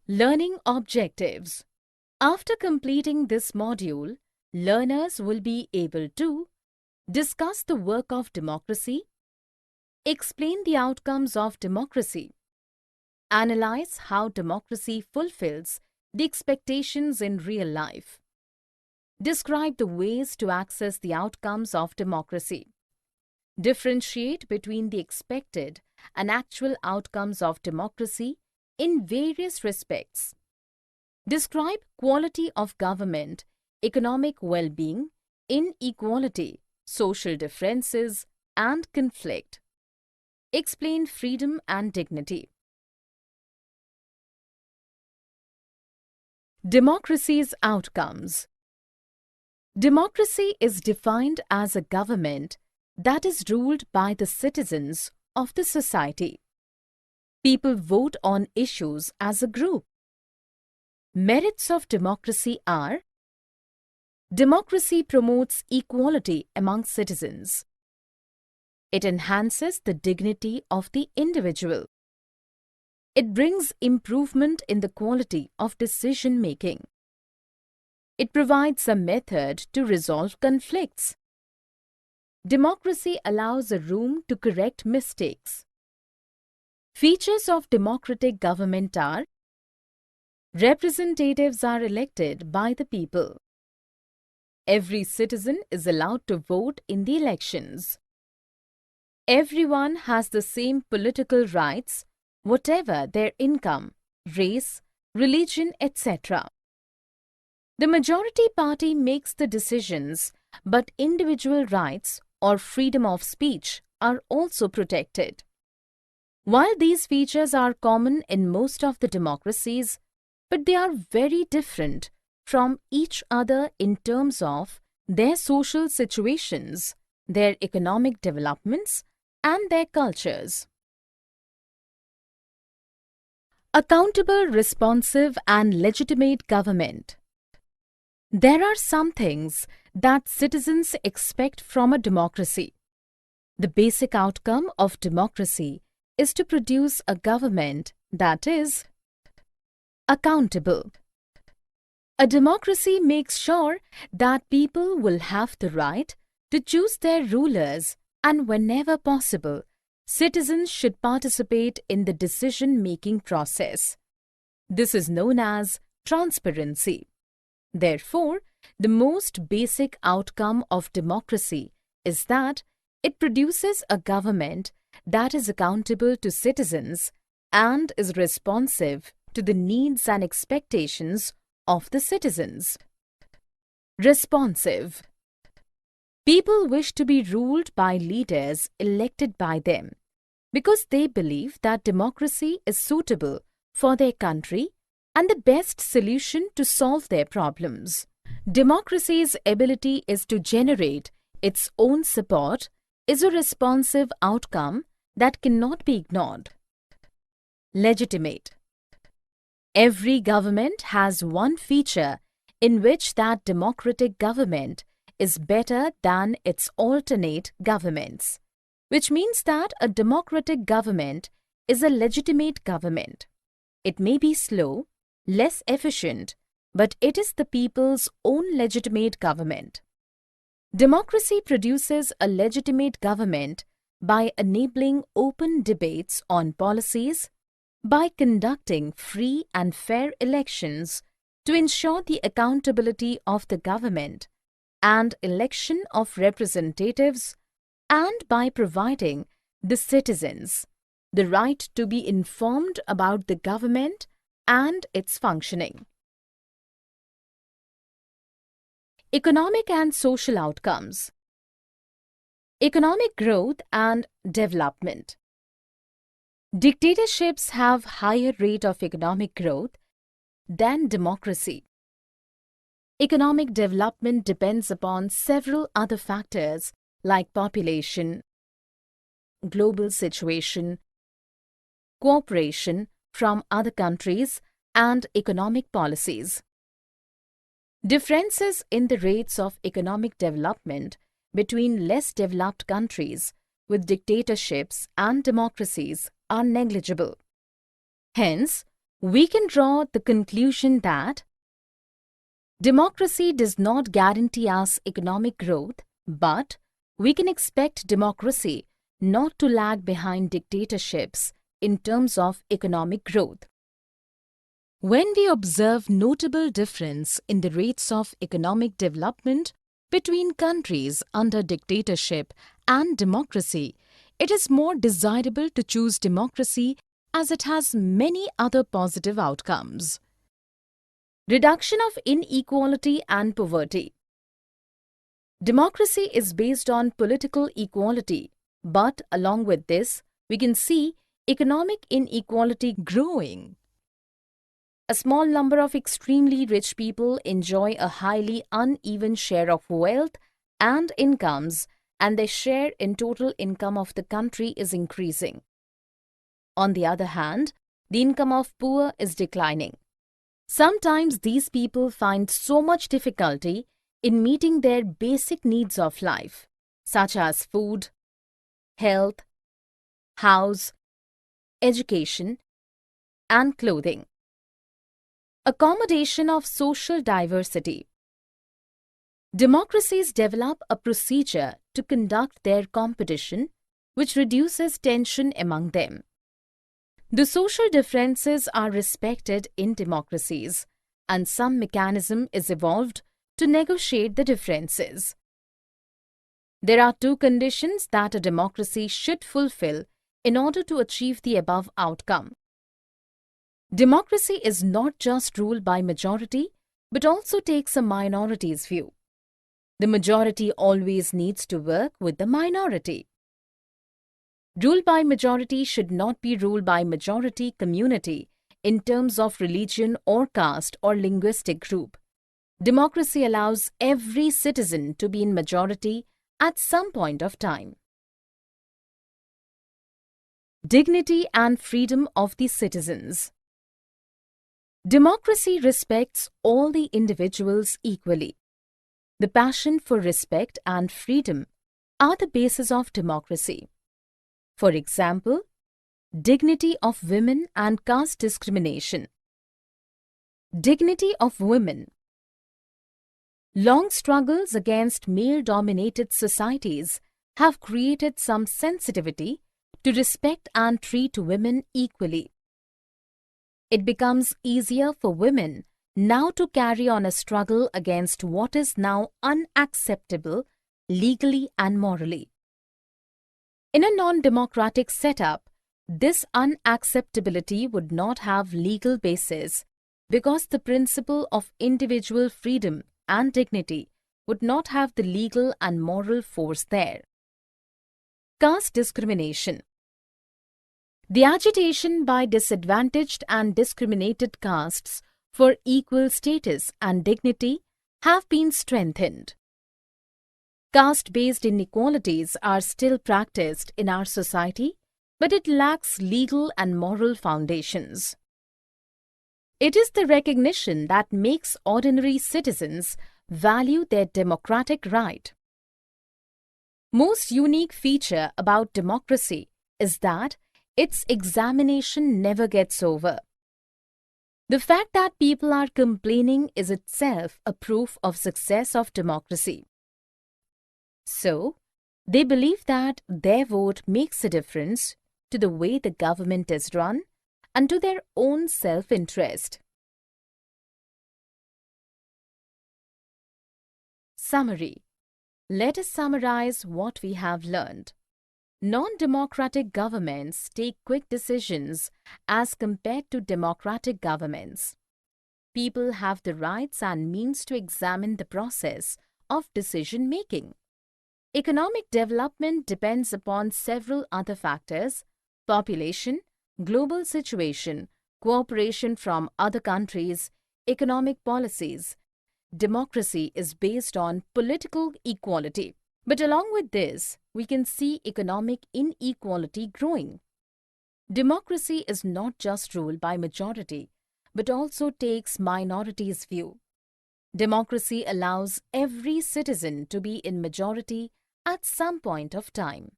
Learning objectives. After completing this module, learners will be able to discuss the work of democracy, explain the outcomes of democracy, analyze how democracy fulfills the expectations in real life, describe the ways to access the outcomes of democracy, differentiate between the expected and actual outcomes of democracy in various respects, describe quality of government, economic well-being, inequality, social differences, and conflict. Explain freedom and dignity. Democracy's outcomes. Democracy is defined as a government that is ruled by the citizens of the society. People vote on issues as a group. Merits of democracy are: democracy promotes equality among citizens. It enhances the dignity of the individual. It brings improvement in the quality of decision-making. It provides a method to resolve conflicts. Democracy allows a room to correct mistakes. Features of democratic government are: representatives are elected by the people. Every citizen is allowed to vote in the elections. Everyone has the same political rights, whatever their income, race, religion, etc. The majority party makes the decisions, but individual rights or freedom of speech are also protected. While these features are common in most of the democracies, but they are very different from each other in terms of their social situations, their economic developments, and their cultures. Accountable, responsive, and legitimate government. There are some things that citizens expect from a democracy. The basic outcome of democracy is to produce a government that is accountable. A democracy makes sure that people will have the right to choose their rulers, and whenever possible, citizens should participate in the decision-making process. This is known as transparency. Therefore, the most basic outcome of democracy is that it produces a government that is accountable to citizens and is responsive to the needs and expectations of the citizens. Responsive. People wish to be ruled by leaders elected by them because they believe that democracy is suitable for their country and the best solution to solve their problems. Democracy's ability is to generate its own support is a responsive outcome that cannot be ignored. Legitimate. Every government has one feature in which that democratic government is better than its alternate governments, which means that a democratic government is a legitimate government. It may be slow, less efficient, but it is the people's own legitimate government. Democracy produces a legitimate government by enabling open debates on policies, by conducting free and fair elections to ensure the accountability of the government and election of representatives, and by providing the citizens the right to be informed about the government and its functioning. Economic and social outcomes. Economic growth and development. Dictatorships have higher rate of economic growth than democracy. Economic development depends upon several other factors like population, global situation, cooperation from other countries, and economic policies. Differences in the rates of economic development between less developed countries with dictatorships and democracies are negligible. Hence, we can draw the conclusion that democracy does not guarantee us economic growth, but we can expect democracy not to lag behind dictatorships in terms of economic growth. When we observe notable difference in the rates of economic development between countries under dictatorship and democracy, it is more desirable to choose democracy as it has many other positive outcomes. Reduction of inequality and poverty. Democracy is based on political equality, but along with this, we can see economic inequality growing. A small number of extremely rich people enjoy a highly uneven share of wealth and incomes, and their share in total income of the country is increasing. On the other hand, the income of poor is declining. Sometimes these people find so much difficulty in meeting their basic needs of life, such as food, health, house, education, and clothing. Accommodation of social diversity. Democracies develop a procedure to conduct their competition, which reduces tension among them. The social differences are respected in democracies, and some mechanism is evolved to negotiate the differences. There are two conditions that a democracy should fulfill in order to achieve the above outcome. Democracy is not just ruled by majority, but also takes a minority's view. The majority always needs to work with the minority. Rule by majority should not be ruled by majority community in terms of religion or caste or linguistic group. Democracy allows every citizen to be in majority at some point of time. Dignity and freedom of the citizens. Democracy respects all the individuals equally. The passion for respect and freedom are the basis of democracy. For example, dignity of women and caste discrimination. Dignity of women. Long struggles against male-dominated societies have created some sensitivity to respect and treat women equally. It becomes easier for women now to carry on a struggle against what is now unacceptable legally and morally. In a non-democratic setup, this unacceptability would not have legal basis because the principle of individual freedom and dignity would not have the legal and moral force there. Caste discrimination. The agitation by disadvantaged and discriminated castes for equal status and dignity have been strengthened. Caste-based inequalities are still practiced in our society, but it lacks legal and moral foundations. It is the recognition that makes ordinary citizens value their democratic right. Most unique feature about democracy is that its examination never gets over. The fact that people are complaining is itself a proof of success of democracy. So, they believe that their vote makes a difference to the way the government is run and to their own self-interest. Summary. Let us summarize what we have learned. Non-democratic governments take quick decisions as compared to democratic governments. People have the rights and means to examine the process of decision-making. Economic development depends upon several other factors: population, global situation, cooperation from other countries, economic policies. Democracy is based on political equality. But along with this, we can see economic inequality growing. Democracy is not just ruled by majority, but also takes minorities' view. Democracy allows every citizen to be in majority at some point of time.